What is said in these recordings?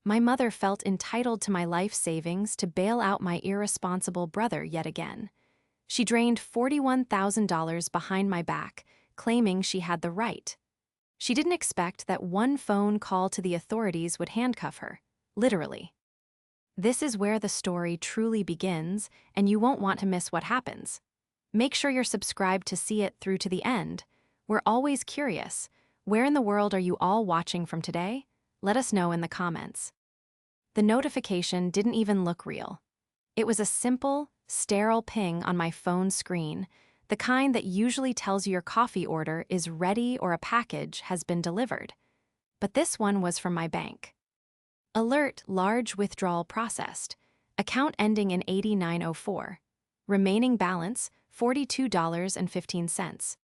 My mother felt entitled to my life savings to bail out my irresponsible brother yet again. She drained $41,000 behind my back, claiming she had the right. She didn't expect that one phone call to the authorities would handcuff her, literally. This is where the story truly begins, and you won't want to miss what happens. Make sure you're subscribed to see it through to the end. We're always curious. Where in the world are you all watching from today? Let us know in the comments. The notification didn't even look real. It was a simple, sterile ping on my phone screen, the kind that usually tells you your coffee order is ready or a package has been delivered. But this one was from my bank. Alert: large withdrawal processed. Account ending in 8904. Remaining balance, $42.15.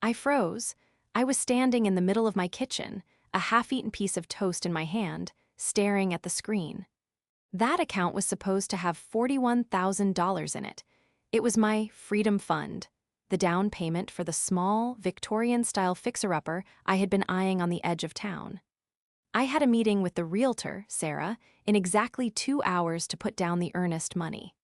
I froze. I was standing in the middle of my kitchen, a half-eaten piece of toast in my hand, staring at the screen. That account was supposed to have $41,000 in it. It was my freedom fund, the down payment for the small, Victorian-style fixer-upper I had been eyeing on the edge of town. I had a meeting with the realtor, Sarah, in exactly 2 hours to put down the earnest money.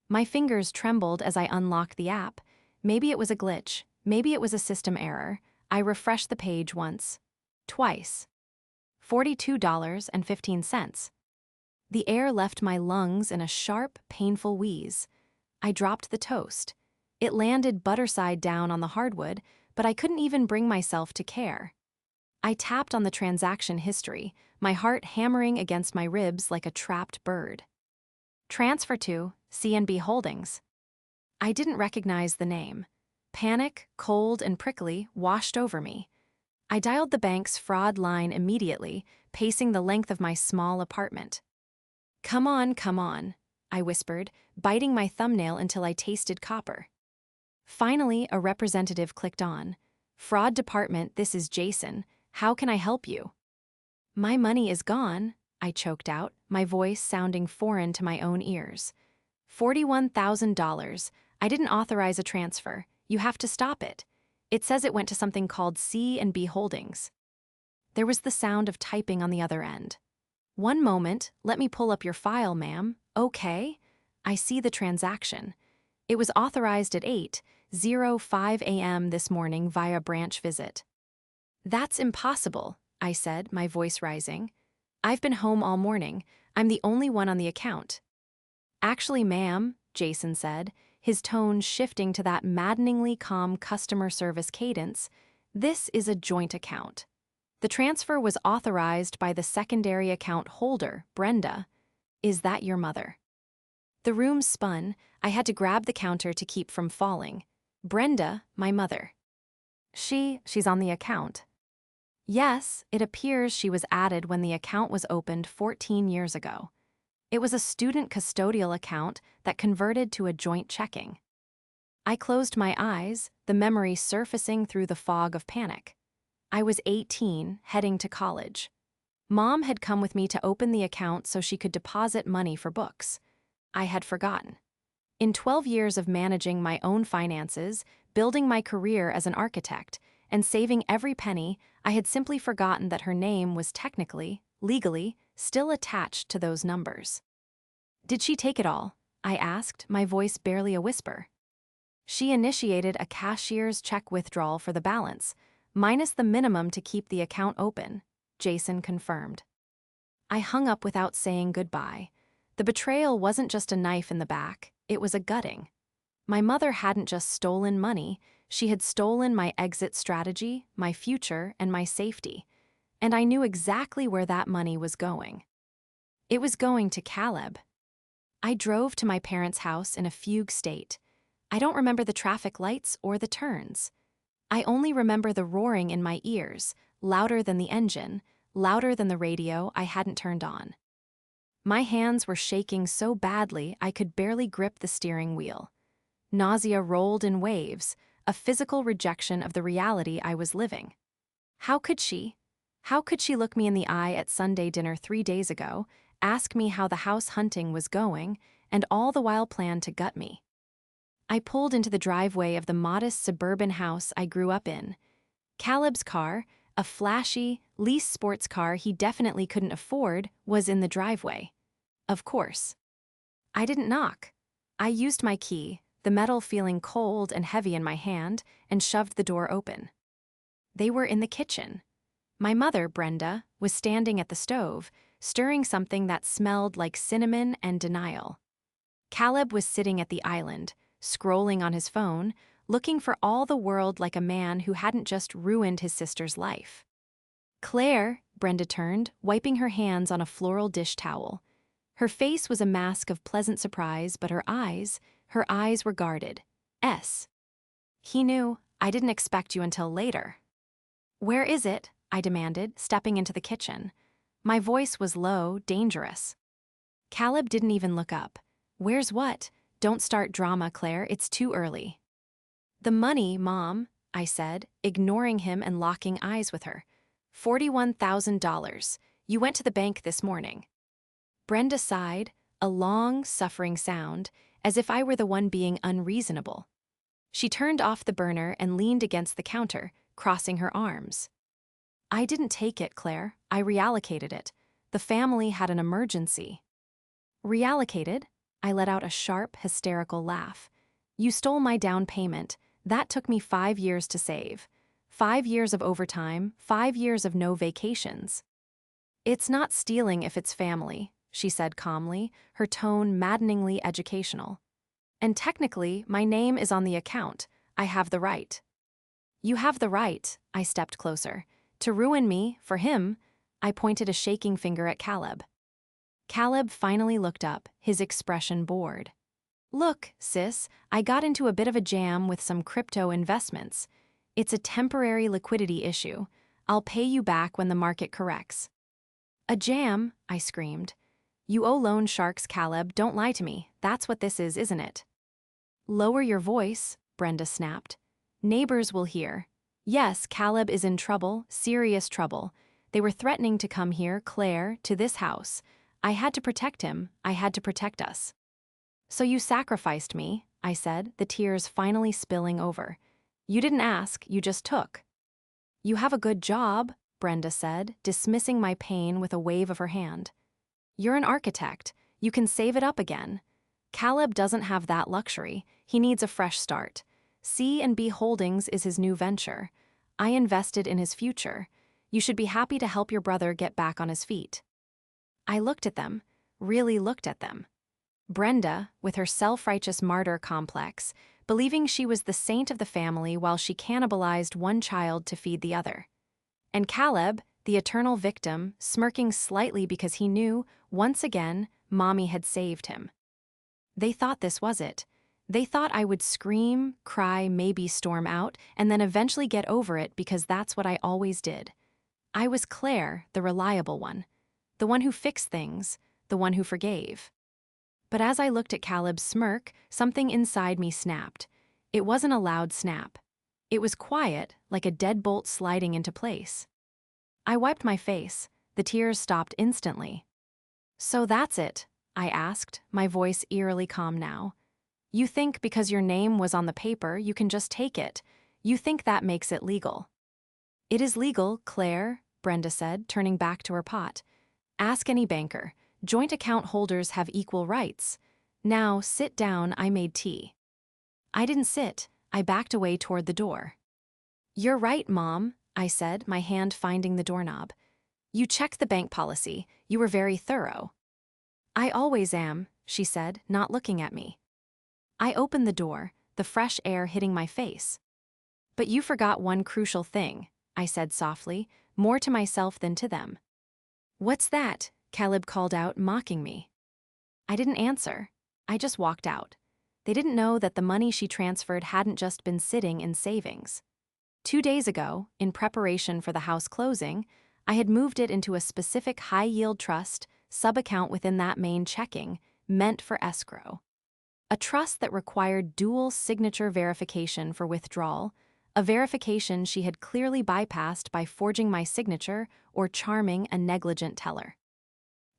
My fingers trembled as I unlocked the app. Maybe it was a glitch, maybe it was a system error. I refreshed the page once, twice. $42.15. The air left my lungs in a sharp, painful wheeze. I dropped the toast. It landed butterside down on the hardwood, but I couldn't even bring myself to care. I tapped on the transaction history, my heart hammering against my ribs like a trapped bird. Transfer to C&B Holdings. I didn't recognize the name. Panic, cold and prickly, washed over me. I dialed the bank's fraud line immediately, pacing the length of my small apartment. Come on, I whispered, biting my thumbnail until I tasted copper. Finally, a representative clicked on. Fraud department, this is Jason. How can I help you? My money is gone, I choked out, my voice sounding foreign to my own ears. $41,000. I didn't authorize a transfer. You have to stop it. It says it went to something called C&B Holdings. There was the sound of typing on the other end. One moment, let me pull up your file, ma'am. Okay. I see the transaction. It was authorized at 8:05 a.m. this morning via branch visit. That's impossible, I said, my voice rising. I've been home all morning. I'm the only one on the account. Actually, ma'am, Jason said, his tone shifting to that maddeningly calm customer service cadence, this is a joint account. The transfer was authorized by the secondary account holder, Brenda. Is that your mother? The room spun. I had to grab the counter to keep from falling. Brenda, my mother. She's on the account. Yes, it appears she was added when the account was opened 14 years ago. It was a student custodial account that converted to a joint checking. I closed my eyes, the memory surfacing through the fog of panic. I was 18, heading to college. Mom had come with me to open the account so she could deposit money for books. I had forgotten. In 12 years of managing my own finances, building my career as an architect, and saving every penny, I had simply forgotten that her name was technically, legally, still attached to those numbers. Did she take it all? I asked, my voice barely a whisper. She initiated a cashier's check withdrawal for the balance, minus the minimum to keep the account open, Jason confirmed. I hung up without saying goodbye. The betrayal wasn't just a knife in the back, it was a gutting. My mother hadn't just stolen money, she had stolen my exit strategy, my future, and my safety. And I knew exactly where that money was going. It was going to Caleb. I drove to my parents' house in a fugue state. I don't remember the traffic lights or the turns. I only remember the roaring in my ears, louder than the engine, louder than the radio I hadn't turned on. My hands were shaking so badly I could barely grip the steering wheel. Nausea rolled in waves, a physical rejection of the reality I was living. How could she look me in the eye at Sunday dinner 3 days ago, ask me how the house hunting was going, and all the while plan to gut me? I pulled into the driveway of the modest suburban house I grew up in. Caleb's car, A flashy, leased sports car he definitely couldn't afford was in the driveway. Of course. I didn't knock. I used my key, the metal feeling cold and heavy in my hand, and shoved the door open. They were in the kitchen. My mother, Brenda, was standing at the stove, stirring something that smelled like cinnamon and denial. Caleb was sitting at the island, scrolling on his phone, looking for all the world like a man who hadn't just ruined his sister's life. Claire, Brenda turned, wiping her hands on a floral dish towel. Her face was a mask of pleasant surprise, but her eyes were guarded. He knew. I didn't expect you until later. Where is it? I demanded, stepping into the kitchen. My voice was low, dangerous. Caleb didn't even look up. Where's what? Don't start drama, Claire, it's too early. The money, Mom, I said, ignoring him and locking eyes with her. $41,000. You went to the bank this morning. Brenda sighed, a long, suffering sound, as if I were the one being unreasonable. She turned off the burner and leaned against the counter, crossing her arms. I didn't take it, Claire. I reallocated it. The family had an emergency. Reallocated? I let out a sharp, hysterical laugh. You stole my down payment. That took me 5 years to save. 5 years of overtime, 5 years of no vacations. It's not stealing if it's family, she said calmly, her tone maddeningly educational. And technically, my name is on the account. I have the right. You have the right, I stepped closer. To ruin me, for him, I pointed a shaking finger at Caleb. Caleb finally looked up, his expression bored. Look, sis, I got into a bit of a jam with some crypto investments. It's a temporary liquidity issue. I'll pay you back when the market corrects. A jam, I screamed. You owe loan sharks, Caleb, don't lie to me. That's what this is, isn't it? Lower your voice, Brenda snapped. Neighbors will hear. Yes, Caleb is in trouble, serious trouble. They were threatening to come here, Claire, to this house. I had to protect him. I had to protect us. So you sacrificed me, I said, the tears finally spilling over. You didn't ask, you just took. You have a good job, Brenda said, dismissing my pain with a wave of her hand. You're an architect. You can save it up again. Caleb doesn't have that luxury. He needs a fresh start. C&B Holdings is his new venture. I invested in his future. You should be happy to help your brother get back on his feet. I looked at them, really looked at them. Brenda, with her self-righteous martyr complex, believing she was the saint of the family while she cannibalized one child to feed the other. And Caleb, the eternal victim, smirking slightly because he knew, once again, Mommy had saved him. They thought this was it. They thought I would scream, cry, maybe storm out, and then eventually get over it because that's what I always did. I was Claire, the reliable one. The one who fixed things, the one who forgave. But as I looked at Caleb's smirk, something inside me snapped. It wasn't a loud snap. It was quiet, like a deadbolt sliding into place. I wiped my face. The tears stopped instantly. So that's it, I asked, my voice eerily calm now. You think because your name was on the paper, you can just take it. You think that makes it legal. It is legal, Claire, Brenda said, turning back to her pot. Ask any banker. Joint account holders have equal rights. Now, sit down, I made tea. I didn't sit. I backed away toward the door. You're right, Mom, I said, my hand finding the doorknob. You checked the bank policy. You were very thorough. I always am, she said, not looking at me. I opened the door, the fresh air hitting my face. But you forgot one crucial thing, I said softly, more to myself than to them. What's that? Caleb called out, mocking me. I didn't answer. I just walked out. They didn't know that the money she transferred hadn't just been sitting in savings. 2 days ago, in preparation for the house closing, I had moved it into a specific high-yield trust, sub-account within that main checking, meant for escrow. A trust that required dual signature verification for withdrawal, a verification she had clearly bypassed by forging my signature or charming a negligent teller.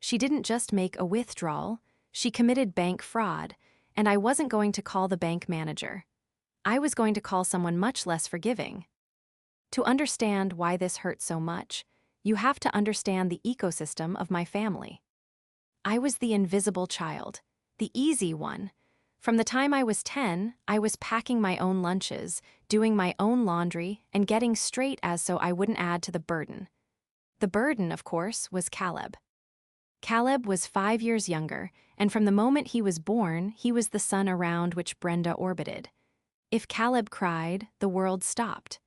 She didn't just make a withdrawal, she committed bank fraud, and I wasn't going to call the bank manager. I was going to call someone much less forgiving. To understand why this hurt so much, you have to understand the ecosystem of my family. I was the invisible child, the easy one. From the time I was 10, I was packing my own lunches, doing my own laundry, and getting straight as so I wouldn't add to the burden. The burden, of course, was Caleb. Caleb was 5 years younger, and from the moment he was born, he was the sun around which Brenda orbited. If Caleb cried, the world stopped.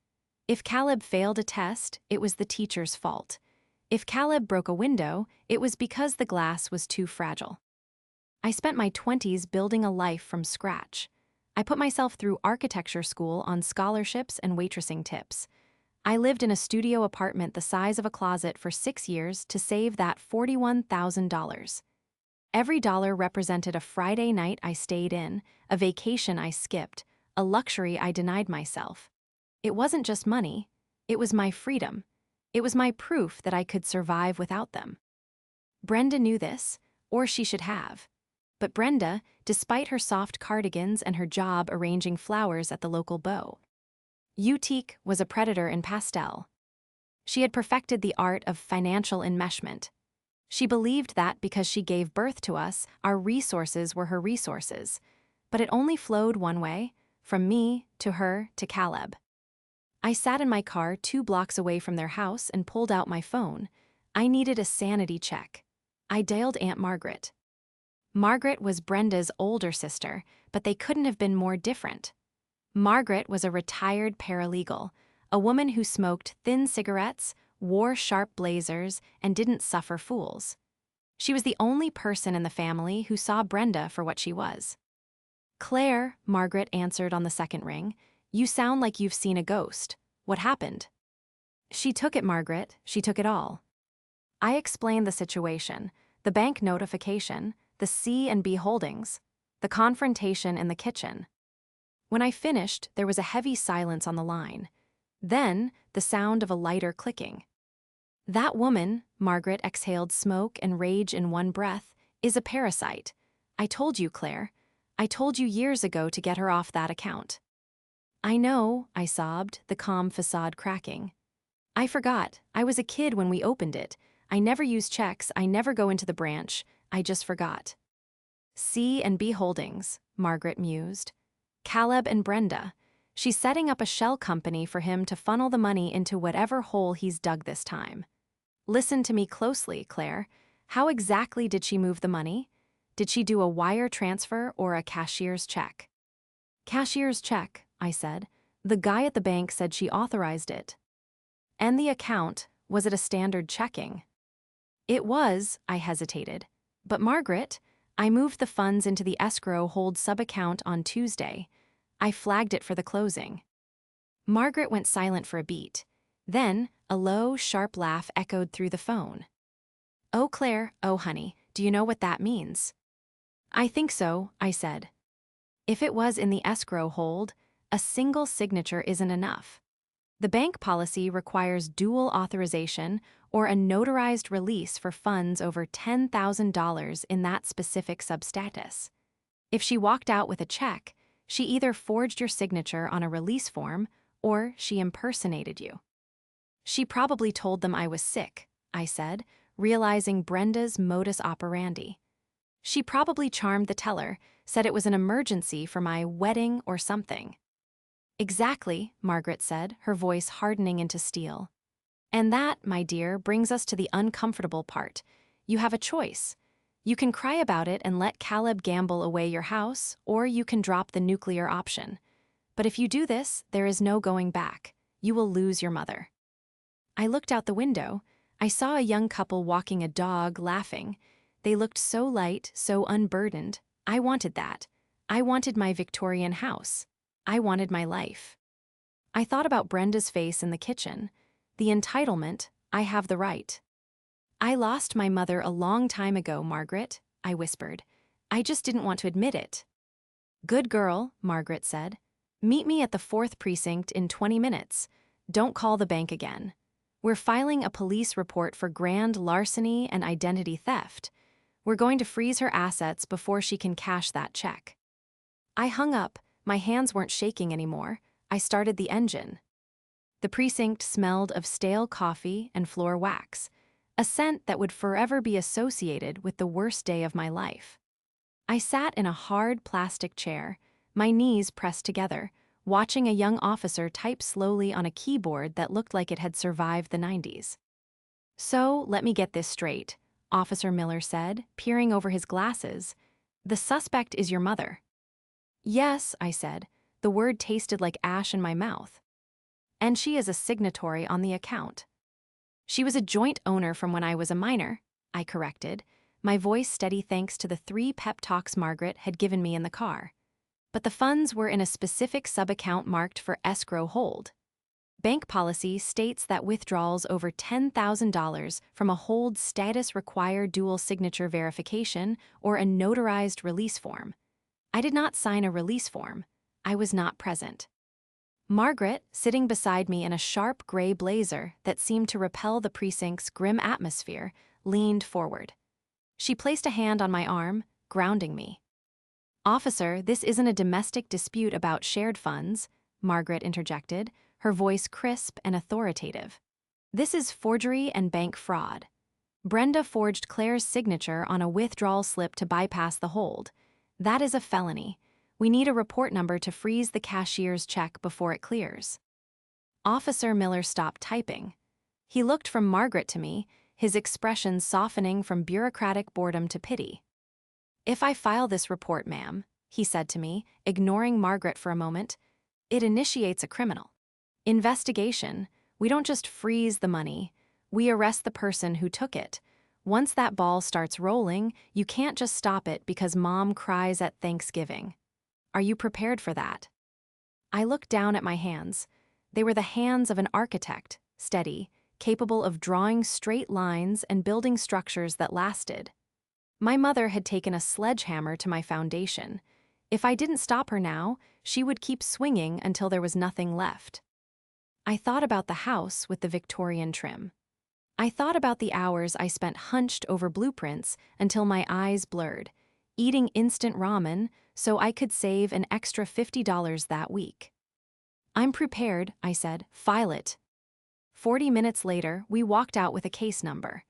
If Caleb failed a test, it was the teacher's fault. If Caleb broke a window, it was because the glass was too fragile. I spent my 20s building a life from scratch. I put myself through architecture school on scholarships and waitressing tips. I lived in a studio apartment the size of a closet for 6 years to save that $41,000. Every dollar represented a Friday night I stayed in, a vacation I skipped, a luxury I denied myself. It wasn't just money, it was my freedom. It was my proof that I could survive without them. Brenda knew this, or she should have. But Brenda, despite her soft cardigans and her job arranging flowers at the local beau, Utique was a predator in pastel. She had perfected the art of financial enmeshment. She believed that because she gave birth to us, our resources were her resources. But it only flowed one way, from me to her to Caleb. I sat in my car 2 blocks away from their house and pulled out my phone. I needed a sanity check. I dialed Aunt Margaret. Margaret was Brenda's older sister, but they couldn't have been more different. Margaret was a retired paralegal, a woman who smoked thin cigarettes, wore sharp blazers, and didn't suffer fools. She was the only person in the family who saw Brenda for what she was. "Claire," Margaret answered on the second ring, "you sound like you've seen a ghost. What happened?" She took it, Margaret. She took it all. I explained the situation, the bank notification, the C&B holdings, the confrontation in the kitchen. When I finished, there was a heavy silence on the line. Then, the sound of a lighter clicking. "That woman," Margaret exhaled smoke and rage in one breath, "is a parasite. I told you, Claire. I told you years ago to get her off that account." "I know," I sobbed, the calm facade cracking. "I forgot. I was a kid when we opened it. I never use checks, I never go into the branch. I just forgot." "C&B Holdings," Margaret mused. "Caleb and Brenda. She's setting up a shell company for him to funnel the money into whatever hole he's dug this time. Listen to me closely, Claire. How exactly did she move the money? Did she do a wire transfer or a cashier's check?" "Cashier's check," I said. "The guy at the bank said she authorized it." "And the account, was it a standard checking?" "It was," I hesitated. "But Margaret, I moved the funds into the escrow hold sub-account on Tuesday. I flagged it for the closing." Margaret went silent for a beat. Then, a low, sharp laugh echoed through the phone. "Oh, Claire, oh, honey, do you know what that means?" "I think so," I said. "If it was in the escrow hold, a single signature isn't enough. The bank policy requires dual authorization or a notarized release for funds over $10,000 in that specific substatus. If she walked out with a check, she either forged your signature on a release form or she impersonated you." "She probably told them I was sick," I said, realizing Brenda's modus operandi. "She probably charmed the teller, said it was an emergency for my wedding or something." "Exactly," Margaret said, her voice hardening into steel. "And that, my dear, brings us to the uncomfortable part. You have a choice. You can cry about it and let Caleb gamble away your house, or you can drop the nuclear option. But if you do this, there is no going back. You will lose your mother." I looked out the window. I saw a young couple walking a dog, laughing. They looked so light, so unburdened. I wanted that. I wanted my Victorian house. I wanted my life. I thought about Brenda's face in the kitchen. The entitlement, I have the right. "I lost my mother a long time ago, Margaret," I whispered. "I just didn't want to admit it." "Good girl," Margaret said. "Meet me at the 4th precinct in 20 minutes. Don't call the bank again. We're filing a police report for grand larceny and identity theft. We're going to freeze her assets before she can cash that check." I hung up. My hands weren't shaking anymore. I started the engine. The precinct smelled of stale coffee and floor wax, a scent that would forever be associated with the worst day of my life. I sat in a hard plastic chair, my knees pressed together, watching a young officer type slowly on a keyboard that looked like it had survived the 90s. "So, let me get this straight," Officer Miller said, peering over his glasses. "The suspect is your mother." "Yes," I said. The word tasted like ash in my mouth. "And she is a signatory on the account." "She was a joint owner from when I was a minor," I corrected, my voice steady thanks to the 3 pep talks Margaret had given me in the car. "But the funds were in a specific sub-account marked for escrow hold. Bank policy states that withdrawals over $10,000 from a hold status require dual signature verification or a notarized release form. I did not sign a release form. I was not present." Margaret, sitting beside me in a sharp gray blazer that seemed to repel the precinct's grim atmosphere, leaned forward. She placed a hand on my arm, grounding me. "Officer, this isn't a domestic dispute about shared funds," Margaret interjected, her voice crisp and authoritative. "This is forgery and bank fraud. Brenda forged Claire's signature on a withdrawal slip to bypass the hold. That is a felony. We need a report number to freeze the cashier's check before it clears." Officer Miller stopped typing. He looked from Margaret to me, his expression softening from bureaucratic boredom to pity. "If I file this report, ma'am," he said to me, ignoring Margaret for a moment, "it initiates a criminal investigation. We don't just freeze the money. We arrest the person who took it. Once that ball starts rolling, you can't just stop it because mom cries at Thanksgiving. Are you prepared for that?" I looked down at my hands. They were the hands of an architect, steady, capable of drawing straight lines and building structures that lasted. My mother had taken a sledgehammer to my foundation. If I didn't stop her now, she would keep swinging until there was nothing left. I thought about the house with the Victorian trim. I thought about the hours I spent hunched over blueprints until my eyes blurred, eating instant ramen so I could save an extra $50 that week. "I'm prepared," I said. "File it." 40 minutes later, we walked out with a case number.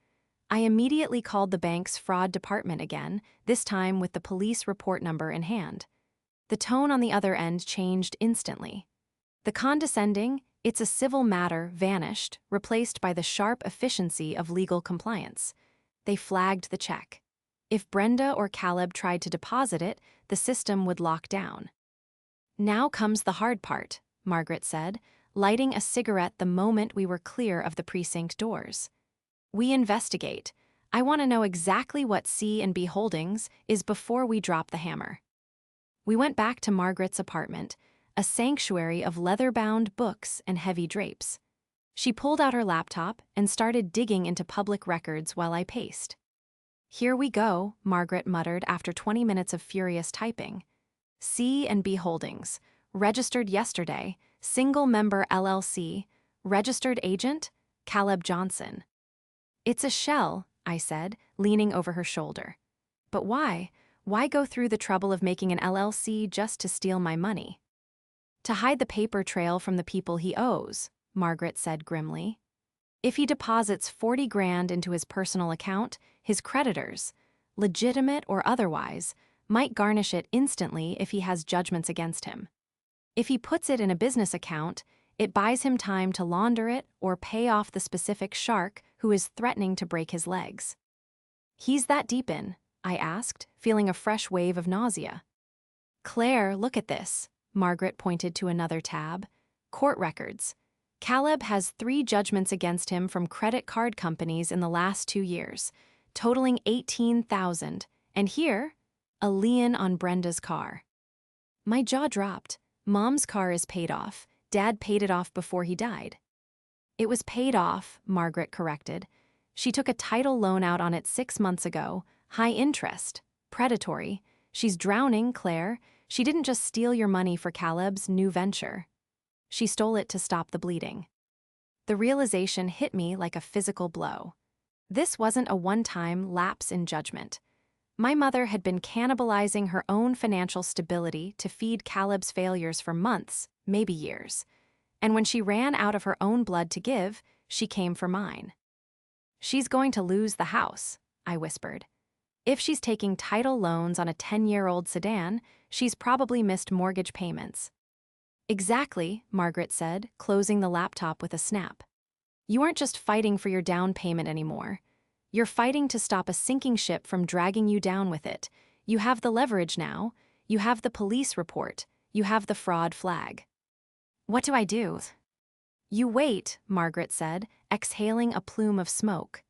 I immediately called the bank's fraud department again, this time with the police report number in hand. The tone on the other end changed instantly. The condescending, "it's a civil matter," vanished, replaced by the sharp efficiency of legal compliance. They flagged the check. If Brenda or Caleb tried to deposit it, the system would lock down. "Now comes the hard part," Margaret said, lighting a cigarette the moment we were clear of the precinct doors. "We investigate. I want to know exactly what C&B Holdings is before we drop the hammer." We went back to Margaret's apartment, a sanctuary of leather-bound books and heavy drapes. She pulled out her laptop and started digging into public records while I paced. "Here we go," Margaret muttered after 20 minutes of furious typing. "C&B Holdings, registered yesterday, single-member LLC, registered agent, Caleb Johnson." "It's a shell," I said, leaning over her shoulder. "But why? Why go through the trouble of making an LLC just to steal my money?" "To hide the paper trail from the people he owes," Margaret said grimly. "If he deposits 40 grand into his personal account, his creditors, legitimate or otherwise, might garnish it instantly if he has judgments against him. If he puts it in a business account, it buys him time to launder it or pay off the specific shark who is threatening to break his legs." "He's that deep in?" I asked, feeling a fresh wave of nausea. "Claire, look at this." Margaret pointed to another tab. "Court records. Caleb has 3 judgments against him from credit card companies in the last 2 years, totaling $18,000, and here, a lien on Brenda's car." My jaw dropped. Mom's car is paid off. Dad paid it off before he died. "It was paid off," Margaret corrected. "She took a title loan out on it 6 months ago, high interest, predatory. She's drowning, Claire. She didn't just steal your money for Caleb's new venture. She stole it to stop the bleeding." The realization hit me like a physical blow. This wasn't a one-time lapse in judgment. My mother had been cannibalizing her own financial stability to feed Caleb's failures for months, maybe years. And when she ran out of her own blood to give, she came for mine. She's going to lose the house, I whispered. If she's taking title loans on a 10-year-old sedan, she's probably missed mortgage payments. Exactly, Margaret said, closing the laptop with a snap. You aren't just fighting for your down payment anymore. You're fighting to stop a sinking ship from dragging you down with it. You have the leverage now. You have the police report. You have the fraud flag. What do I do? You wait, Margaret said, exhaling a plume of smoke.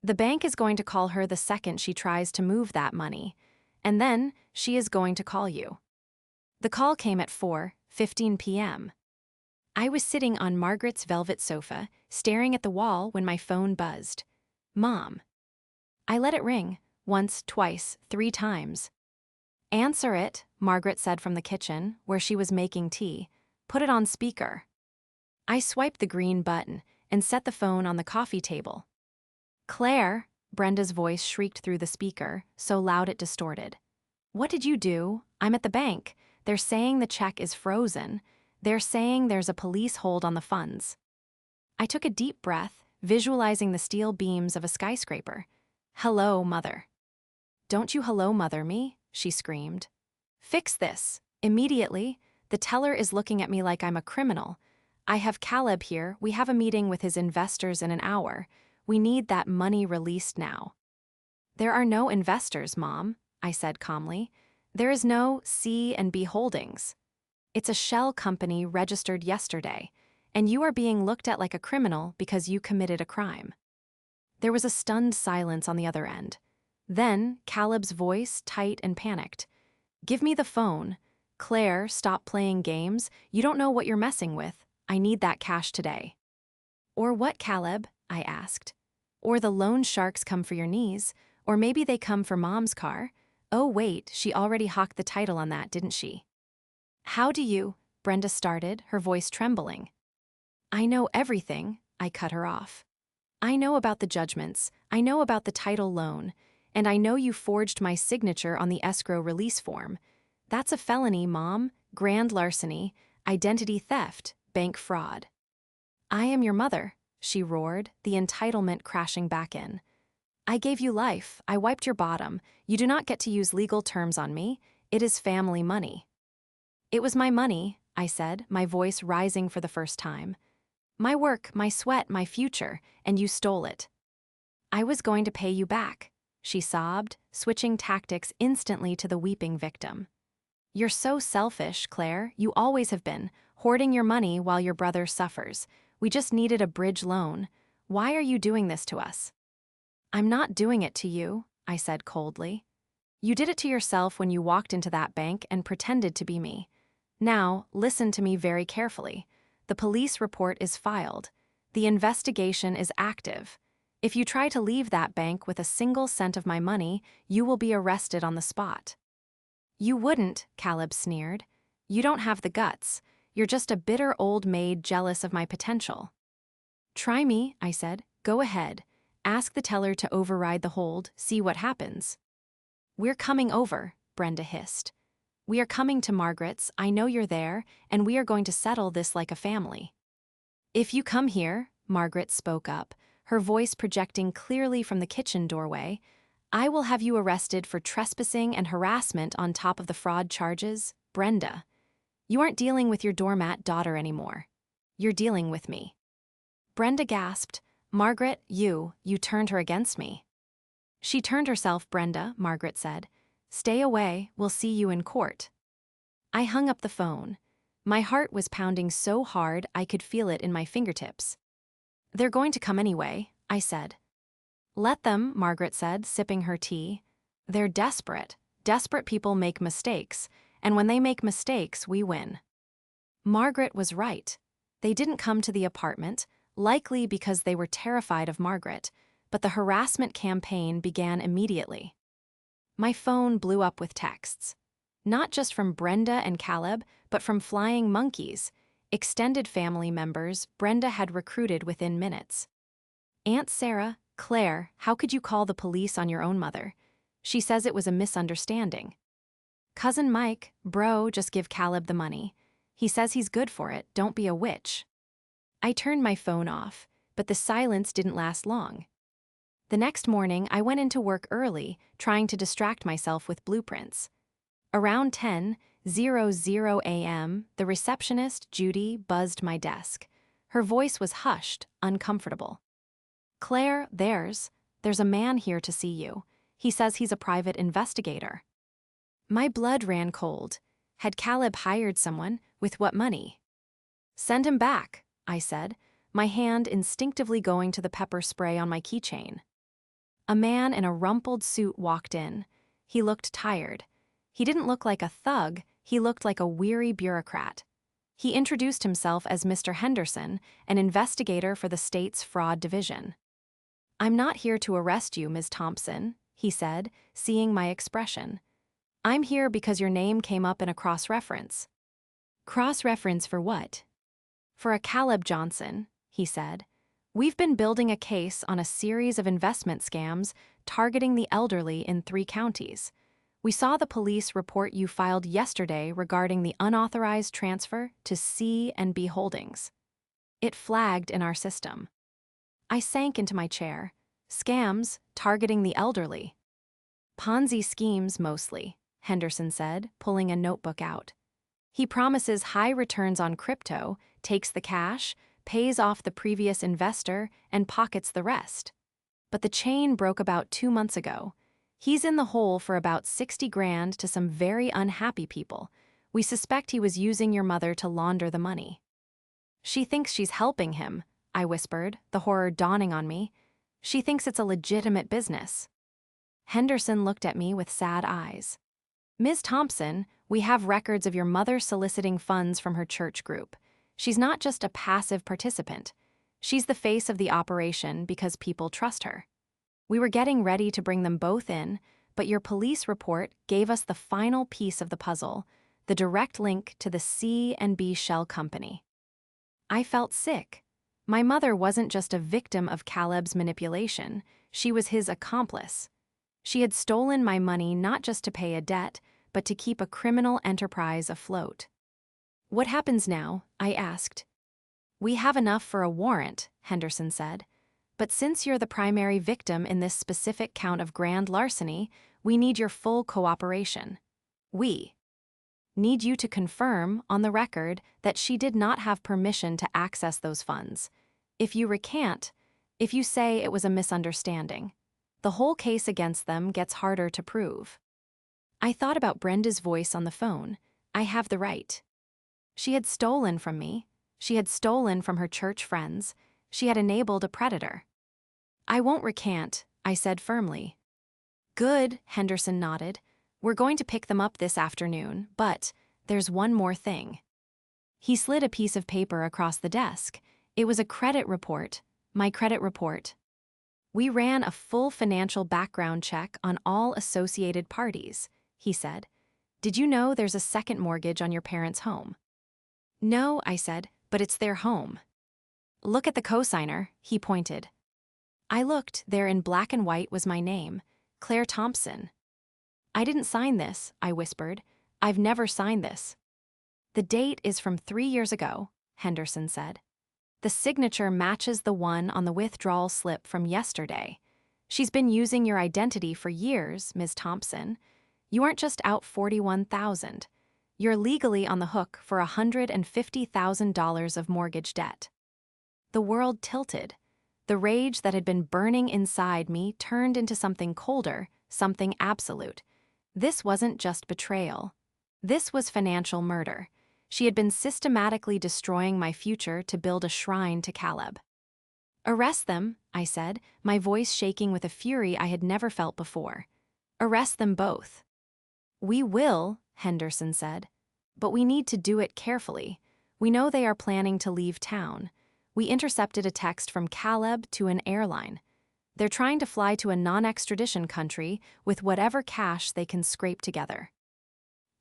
The bank is going to call her the second she tries to move that money, and then she is going to call you. The call came at 4:15 p.m. I was sitting on Margaret's velvet sofa, staring at the wall when my phone buzzed. Mom. I let it ring, once, twice, 3 times. Answer it, Margaret said from the kitchen, where she was making tea. Put it on speaker. I swiped the green button and set the phone on the coffee table. Claire, Brenda's voice shrieked through the speaker, so loud it distorted. What did you do? I'm at the bank. They're saying the check is frozen. They're saying there's a police hold on the funds. I took a deep breath, visualizing the steel beams of a skyscraper. Hello, Mother. Don't you hello, Mother me, she screamed. Fix this, immediately. The teller is looking at me like I'm a criminal. I have Caleb here. We have a meeting with his investors in an hour. We need that money released now. There are no investors, Mom, I said calmly. There is no C&B Holdings. It's a shell company registered yesterday, and you are being looked at like a criminal because you committed a crime. There was a stunned silence on the other end. Then, Caleb's voice, tight and panicked. Give me the phone. Claire, stop playing games. You don't know what you're messing with. I need that cash today. Or what, Caleb? I asked. Or the loan sharks come for your knees, or maybe they come for Mom's car. Oh wait, she already hawked the title on that, didn't she? How do you? Brenda started, her voice trembling. I know everything, I cut her off. I know about the judgments, I know about the title loan, and I know you forged my signature on the escrow release form. That's a felony, Mom, grand larceny, identity theft, bank fraud. I am your mother, she roared, the entitlement crashing back in. I gave you life, I wiped your bottom. You do not get to use legal terms on me. It is family money. It was my money, I said, my voice rising for the first time. My work, my sweat, my future, and you stole it. I was going to pay you back, she sobbed, switching tactics instantly to the weeping victim. You're so selfish, Claire, you always have been, hoarding your money while your brother suffers. We just needed a bridge loan. Why are you doing this to us? I'm not doing it to you, I said coldly. You did it to yourself when you walked into that bank and pretended to be me. Now, listen to me very carefully. The police report is filed. The investigation is active. If you try to leave that bank with a single cent of my money, you will be arrested on the spot. You wouldn't, Caleb sneered. You don't have the guts. You're just a bitter old maid jealous of my potential. Try me, I said. Go ahead. Ask the teller to override the hold, see what happens. We're coming over, Brenda hissed. We are coming to Margaret's, I know you're there, and we are going to settle this like a family. If you come here, Margaret spoke up, her voice projecting clearly from the kitchen doorway, I will have you arrested for trespassing and harassment on top of the fraud charges, Brenda. You aren't dealing with your doormat daughter anymore. You're dealing with me. Brenda gasped, Margaret, you turned her against me. She turned herself, Brenda, Margaret said. Stay away, we'll see you in court. I hung up the phone. My heart was pounding so hard I could feel it in my fingertips. They're going to come anyway, I said. Let them, Margaret said, sipping her tea. They're desperate. Desperate people make mistakes, and when they make mistakes, we win. Margaret was right. They didn't come to the apartment, likely because they were terrified of Margaret, but the harassment campaign began immediately. My phone blew up with texts. Not just from Brenda and Caleb, but from flying monkeys, extended family members Brenda had recruited within minutes. Aunt Sarah, Claire, how could you call the police on your own mother? She says it was a misunderstanding. Cousin Mike, bro, just give Caleb the money. He says he's good for it, don't be a witch. I turned my phone off, but the silence didn't last long. The next morning, I went into work early, trying to distract myself with blueprints. Around 10:00 a.m., the receptionist, Judy, buzzed my desk. Her voice was hushed, uncomfortable. "Claire, there's a man here to see you. He says he's a private investigator." My blood ran cold. Had Caleb hired someone? With what money? "Send him back," I said, my hand instinctively going to the pepper spray on my keychain. A man in a rumpled suit walked in. He looked tired. He didn't look like a thug, he looked like a weary bureaucrat. He introduced himself as Mr. Henderson, an investigator for the state's fraud division. "I'm not here to arrest you, Ms. Thompson," he said, seeing my expression. "I'm here because your name came up in a cross-reference." "Cross-reference for what?" "For a Caleb Johnson," he said. "We've been building a case on a series of investment scams targeting the elderly in 3 counties. We saw the police report you filed yesterday regarding the unauthorized transfer to C&B Holdings. It flagged in our system." I sank into my chair. Scams targeting the elderly. "Ponzi schemes, mostly," Henderson said, pulling a notebook out. "He promises high returns on crypto, takes the cash, pays off the previous investor, and pockets the rest. But the chain broke about 2 months ago. He's in the hole for about 60 grand to some very unhappy people. We suspect he was using your mother to launder the money." "She thinks she's helping him," I whispered, the horror dawning on me. "She thinks it's a legitimate business." Henderson looked at me with sad eyes. "Ms. Thompson, we have records of your mother soliciting funds from her church group. She's not just a passive participant. She's the face of the operation because people trust her. We were getting ready to bring them both in, but your police report gave us the final piece of the puzzle, the direct link to the C&B Shell Company." I felt sick. My mother wasn't just a victim of Caleb's manipulation, she was his accomplice. She had stolen my money not just to pay a debt, but to keep a criminal enterprise afloat. "What happens now?" I asked. "We have enough for a warrant," Henderson said. "But since you're the primary victim in this specific count of grand larceny, we need your full cooperation. We need you to confirm, on the record, that she did not have permission to access those funds. If you recant, if you say it was a misunderstanding, the whole case against them gets harder to prove." I thought about Brenda's voice on the phone. I have the right. She had stolen from me. She had stolen from her church friends. She had enabled a predator. "I won't recant," I said firmly. "Good," Henderson nodded. "We're going to pick them up this afternoon, but there's one more thing." He slid a piece of paper across the desk. It was a credit report, my credit report. "We ran a full financial background check on all associated parties," he said. "Did you know there's a second mortgage on your parents' home?" "No," I said, "but it's their home." "Look at the cosigner," he pointed. I looked. There in black and white was my name, Claire Thompson. "I didn't sign this," I whispered. "I've never signed this." "The date is from 3 years ago," Henderson said. "The signature matches the one on the withdrawal slip from yesterday. She's been using your identity for years, Ms. Thompson. You aren't just out $41,000. You're legally on the hook for $150,000 of mortgage debt." The world tilted. The rage that had been burning inside me turned into something colder, something absolute. This wasn't just betrayal. This was financial murder. She had been systematically destroying my future to build a shrine to Caleb. "Arrest them," I said, my voice shaking with a fury I had never felt before. "Arrest them both." "We will," Henderson said. "But we need to do it carefully. We know they are planning to leave town. We intercepted a text from Caleb to an airline. They're trying to fly to a non-extradition country with whatever cash they can scrape together."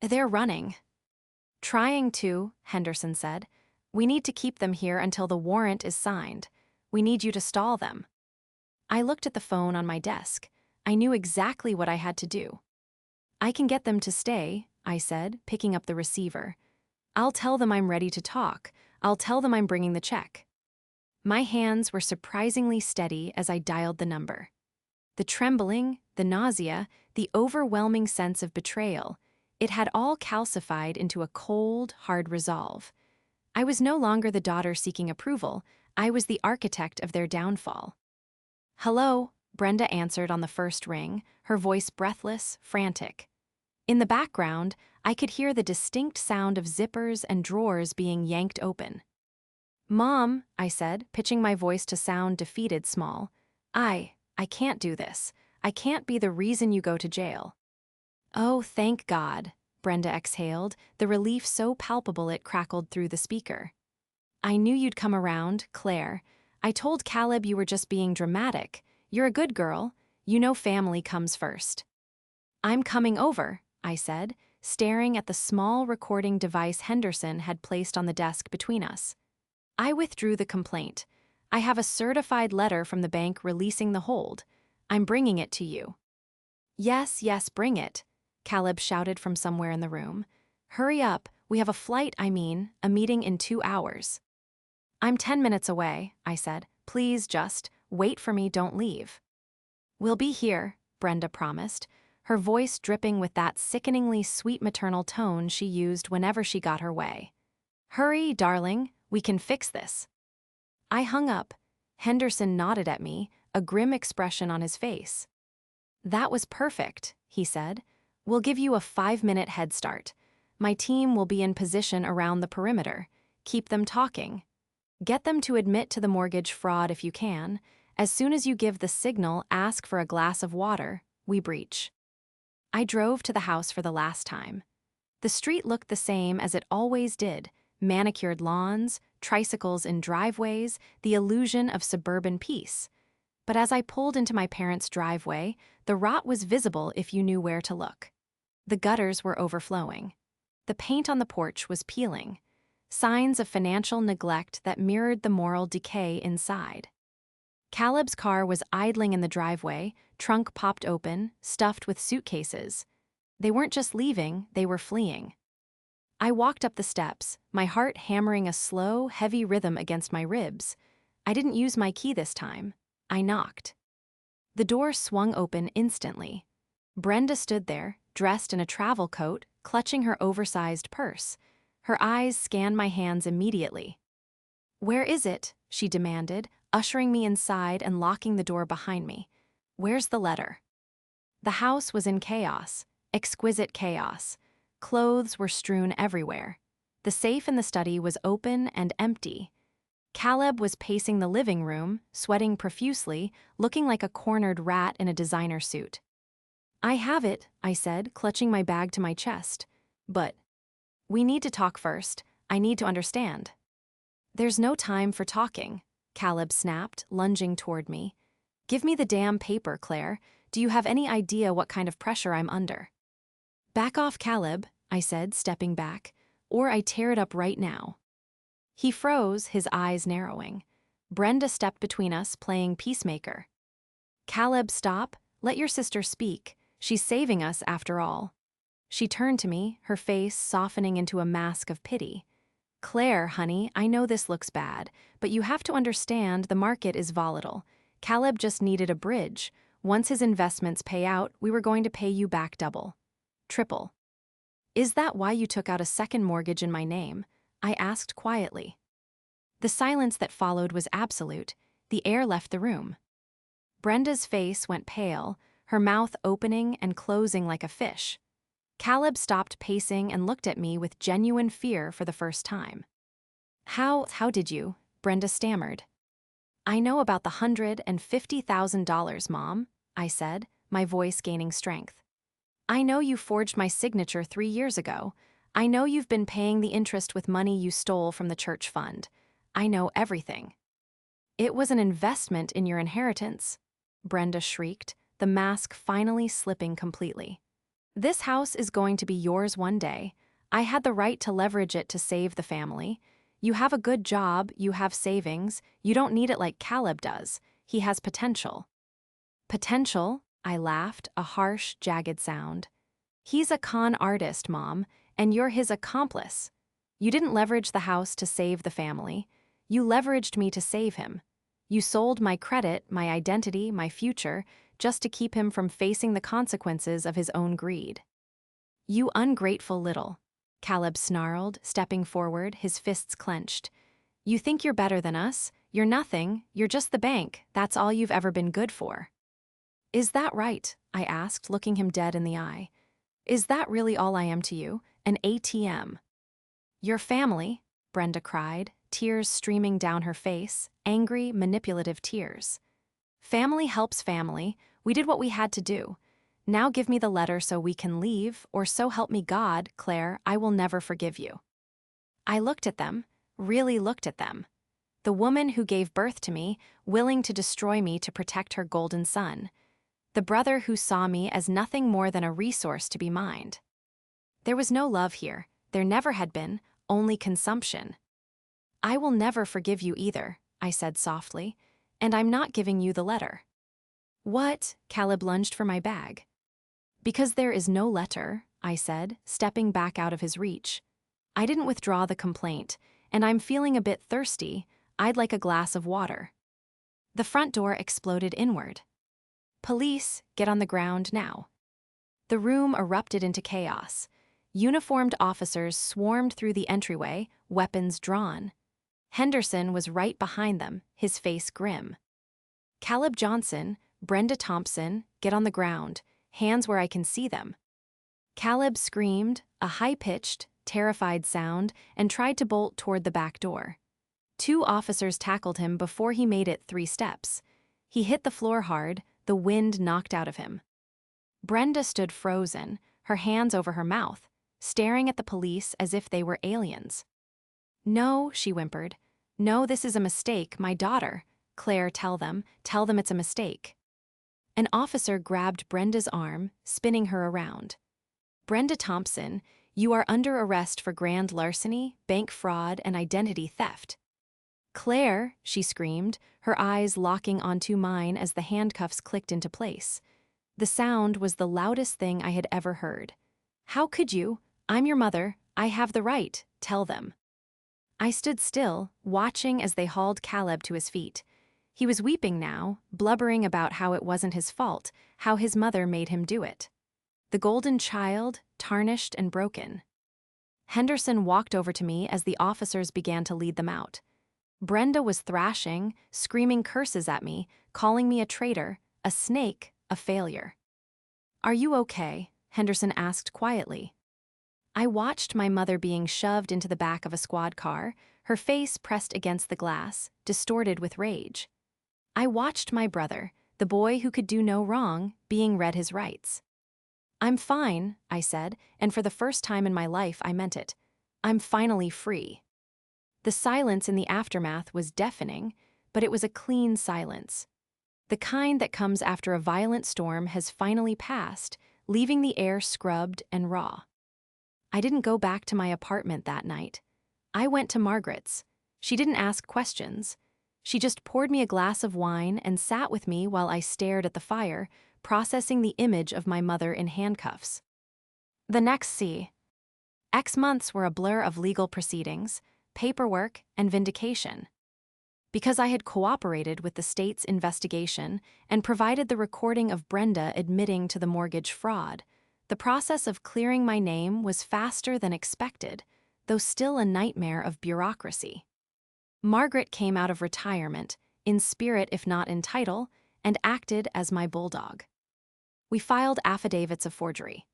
"They're running." "Trying to," Henderson said. "We need to keep them here until the warrant is signed. We need you to stall them." I looked at the phone on my desk. I knew exactly what I had to do. "I can get them to stay," I said, picking up the receiver. "I'll tell them I'm ready to talk. I'll tell them I'm bringing the check." My hands were surprisingly steady as I dialed the number. The trembling, the nausea, the overwhelming sense of betrayal, it had all calcified into a cold, hard resolve. I was no longer the daughter seeking approval, I was the architect of their downfall. "Hello," Brenda answered on the first ring, her voice breathless, frantic. In the background, I could hear the distinct sound of zippers and drawers being yanked open. "Mom," I said, pitching my voice to sound defeated small. I can't do this. I can't be the reason you go to jail." "Oh, thank God," Brenda exhaled, the relief so palpable it crackled through the speaker. "I knew you'd come around, Claire. I told Caleb you were just being dramatic. You're a good girl. You know family comes first." "I'm coming over," I said, staring at the small recording device Henderson had placed on the desk between us. I withdrew the complaint. "I have a certified letter from the bank releasing the hold. I'm bringing it to you." "Yes, yes, bring it," Caleb shouted from somewhere in the room. "Hurry up, we have a meeting in 2 hours." "I'm 10 minutes away," I said. "Please just wait for me, don't leave." "We'll be here," Brenda promised, her voice dripping with that sickeningly sweet maternal tone she used whenever she got her way. "Hurry, darling, we can fix this." I hung up. Henderson nodded at me, a grim expression on his face. "That was perfect," he said. "We'll give you a 5-minute head start. My team will be in position around the perimeter. Keep them talking. Get them to admit to the mortgage fraud if you can. As soon as you give the signal, ask for a glass of water. We breach." I drove to the house for the last time. The street looked the same as it always did: manicured lawns, tricycles in driveways, the illusion of suburban peace. But as I pulled into my parents' driveway, the rot was visible if you knew where to look. The gutters were overflowing. The paint on the porch was peeling. Signs of financial neglect that mirrored the moral decay inside. Caleb's car was idling in the driveway, trunk popped open, stuffed with suitcases. They weren't just leaving, they were fleeing. I walked up the steps, my heart hammering a slow, heavy rhythm against my ribs. I didn't use my key this time. I knocked. The door swung open instantly. Brenda stood there, dressed in a travel coat, clutching her oversized purse. Her eyes scanned my hands immediately. "Where is it?" she demanded, ushering me inside and locking the door behind me. "Where's the letter?" The house was in chaos, exquisite chaos. Clothes were strewn everywhere. The safe in the study was open and empty. Caleb was pacing the living room, sweating profusely, looking like a cornered rat in a designer suit. "I have it," I said, clutching my bag to my chest. "But we need to talk first. I need to understand." "There's no time for talking," Caleb snapped, lunging toward me. "Give me the damn paper, Claire. Do you have any idea what kind of pressure I'm under?" "Back off, Caleb," I said, stepping back, "or I tear it up right now." He froze, his eyes narrowing. Brenda stepped between us, playing peacemaker. "Caleb, stop. Let your sister speak. She's saving us, after all." She turned to me, her face softening into a mask of pity. "Claire, honey, I know this looks bad, but you have to understand the market is volatile. Caleb just needed a bridge. Once his investments pay out, we were going to pay you back double. Triple." "Is that why you took out a second mortgage in my name?" I asked quietly. The silence that followed was absolute. The air left the room. Brenda's face went pale, her mouth opening and closing like a fish. Caleb stopped pacing and looked at me with genuine fear for the first time. How did you?" Brenda stammered. "I know about the $150,000, Mom," I said, my voice gaining strength. "I know you forged my signature 3 years ago. I know you've been paying the interest with money you stole from the church fund. I know everything." "It was an investment in your inheritance," Brenda shrieked, the mask finally slipping completely. "This house is going to be yours one day. I had the right to leverage it to save the family. You have a good job, you have savings, you don't need it like Caleb does. He has potential." "Potential?" I laughed, a harsh, jagged sound. "He's a con artist, Mom, and you're his accomplice. You didn't leverage the house to save the family. You leveraged me to save him. You sold my credit, my identity, my future, just to keep him from facing the consequences of his own greed. You ungrateful little, Caleb snarled, stepping forward, his fists clenched. You think you're better than us? You're nothing, you're just the bank, that's all you've ever been good for. Is that right? I asked, looking him dead in the eye. Is that really all I am to you? An ATM? Your family, Brenda cried, tears streaming down her face, angry, manipulative tears. Family helps family. We did what we had to do. Now give me the letter so we can leave, or so help me God, Claire, I will never forgive you. I looked at them, really looked at them. The woman who gave birth to me, willing to destroy me to protect her golden son. The brother who saw me as nothing more than a resource to be mined. There was no love here, there never had been, only consumption. I will never forgive you either, I said softly, and I'm not giving you the letter. What? Caleb lunged for my bag. Because there is no letter, I said, stepping back out of his reach. I didn't withdraw the complaint, and I'm feeling a bit thirsty. I'd like a glass of water. The front door exploded inward. Police, get on the ground now. The room erupted into chaos. Uniformed officers swarmed through the entryway, weapons drawn. Henderson was right behind them, his face grim. Caleb Johnson, Brenda Thompson, get on the ground, hands where I can see them. Caleb screamed, a high-pitched, terrified sound, and tried to bolt toward the back door. 2 officers tackled him before he made it 3 steps. He hit the floor hard, the wind knocked out of him. Brenda stood frozen, her hands over her mouth, staring at the police as if they were aliens. No, she whimpered. No, this is a mistake, my daughter. Claire, tell them it's a mistake. An officer grabbed Brenda's arm, spinning her around. Brenda Thompson, you are under arrest for grand larceny, bank fraud, and identity theft. Claire, she screamed, her eyes locking onto mine as the handcuffs clicked into place. The sound was the loudest thing I had ever heard. How could you? I'm your mother. I have the right. Tell them. I stood still, watching as they hauled Caleb to his feet. He was weeping now, blubbering about how it wasn't his fault, how his mother made him do it. The golden child, tarnished and broken. Henderson walked over to me as the officers began to lead them out. Brenda was thrashing, screaming curses at me, calling me a traitor, a snake, a failure. Are you okay? Henderson asked quietly. I watched my mother being shoved into the back of a squad car, her face pressed against the glass, distorted with rage. I watched my brother, the boy who could do no wrong, being read his rights. I'm fine, I said, and for the first time in my life I meant it. I'm finally free. The silence in the aftermath was deafening, but it was a clean silence. The kind that comes after a violent storm has finally passed, leaving the air scrubbed and raw. I didn't go back to my apartment that night. I went to Margaret's. She didn't ask questions. She just poured me a glass of wine and sat with me while I stared at the fire, processing the image of my mother in handcuffs. The next X months were a blur of legal proceedings, paperwork, and vindication. Because I had cooperated with the state's investigation and provided the recording of Brenda admitting to the mortgage fraud, the process of clearing my name was faster than expected, though still a nightmare of bureaucracy. Margaret came out of retirement, in spirit if not in title, and acted as my bulldog. We filed affidavits of forgery.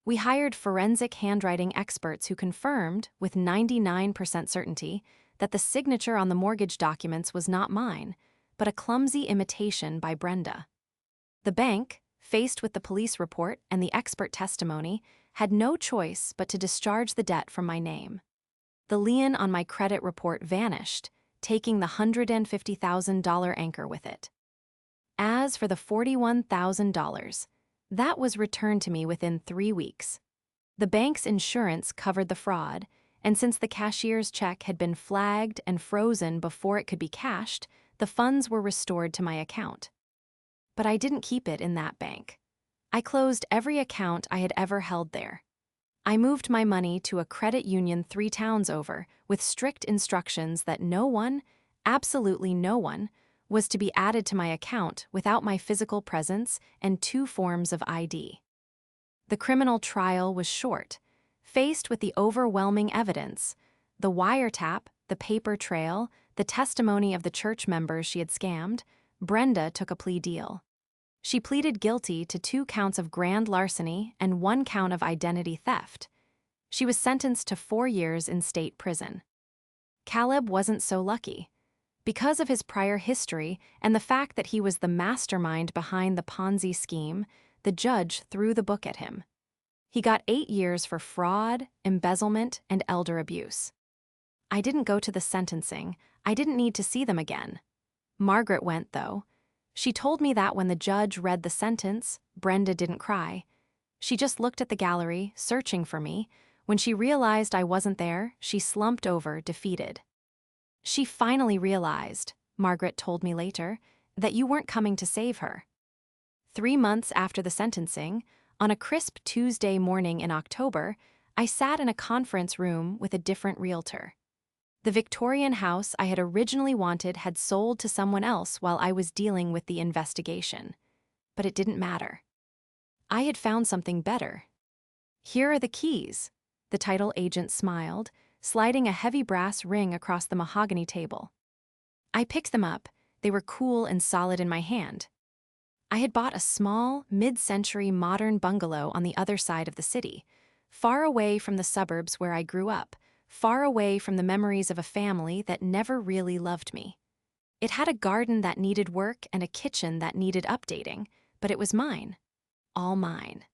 We hired forensic handwriting experts who confirmed, with 99% certainty, that the signature on the mortgage documents was not mine, but a clumsy imitation by Brenda. The bank, faced with the police report and the expert testimony, had no choice but to discharge the debt from my name. The lien on my credit report vanished, taking the $150,000 anchor with it. As for the $41,000, that was returned to me within 3 weeks. The bank's insurance covered the fraud, and since the cashier's check had been flagged and frozen before it could be cashed, the funds were restored to my account. But I didn't keep it in that bank. I closed every account I had ever held there. I moved my money to a credit union 3 towns over, with strict instructions that no one, absolutely no one, was to be added to my account without my physical presence and 2 forms of ID. The criminal trial was short. Faced with the overwhelming evidence, the wiretap, the paper trail, the testimony of the church members she had scammed, Brenda took a plea deal. She pleaded guilty to 2 counts of grand larceny and 1 count of identity theft. She was sentenced to 4 years in state prison. Caleb wasn't so lucky. Because of his prior history and the fact that he was the mastermind behind the Ponzi scheme, the judge threw the book at him. He got 8 years for fraud, embezzlement, and elder abuse. I didn't go to the sentencing. I didn't need to see them again. Margaret went, though. She told me that when the judge read the sentence, Brenda didn't cry. She just looked at the gallery, searching for me. When she realized I wasn't there, she slumped over, defeated. She finally realized, Margaret told me later, that you weren't coming to save her. 3 months after the sentencing, on a crisp Tuesday morning in October, I sat in a conference room with a different realtor. The Victorian house I had originally wanted had sold to someone else while I was dealing with the investigation. But it didn't matter. I had found something better. Here are the keys, the title agent smiled, sliding a heavy brass ring across the mahogany table. I picked them up. They were cool and solid in my hand. I had bought a small, mid-century modern bungalow on the other side of the city, far away from the suburbs where I grew up, far away from the memories of a family that never really loved me. It had a garden that needed work and a kitchen that needed updating, but it was mine. All mine.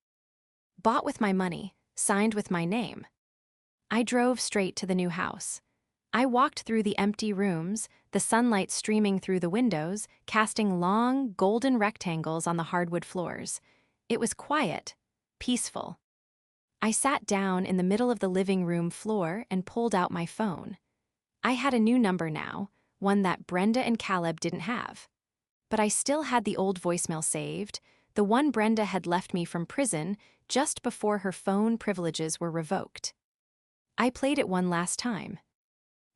Bought with my money, signed with my name. I drove straight to the new house. I walked through the empty rooms, the sunlight streaming through the windows, casting long, golden rectangles on the hardwood floors. It was quiet, peaceful. I sat down in the middle of the living room floor and pulled out my phone. I had a new number now, one that Brenda and Caleb didn't have. But I still had the old voicemail saved, the one Brenda had left me from prison just before her phone privileges were revoked. I played it one last time.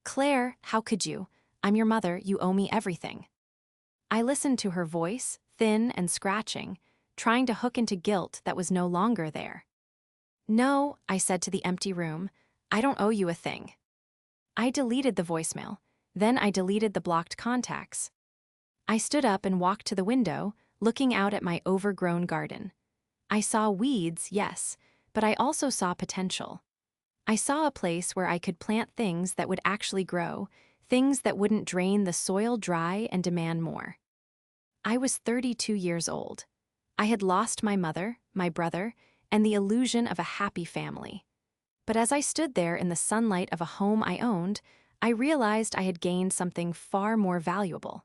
"Claire, how could you? I'm your mother, you owe me everything." I listened to her voice, thin and scratching, trying to hook into guilt that was no longer there. "No," I said to the empty room, "I don't owe you a thing." I deleted the voicemail. Then I deleted the blocked contacts. I stood up and walked to the window, looking out at my overgrown garden. I saw weeds, yes, but I also saw potential. I saw a place where I could plant things that would actually grow, things that wouldn't drain the soil dry and demand more. I was 32 years old. I had lost my mother, my brother, and the illusion of a happy family. But as I stood there in the sunlight of a home I owned, I realized I had gained something far more valuable.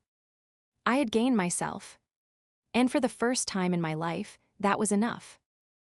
I had gained myself. And for the first time in my life, that was enough.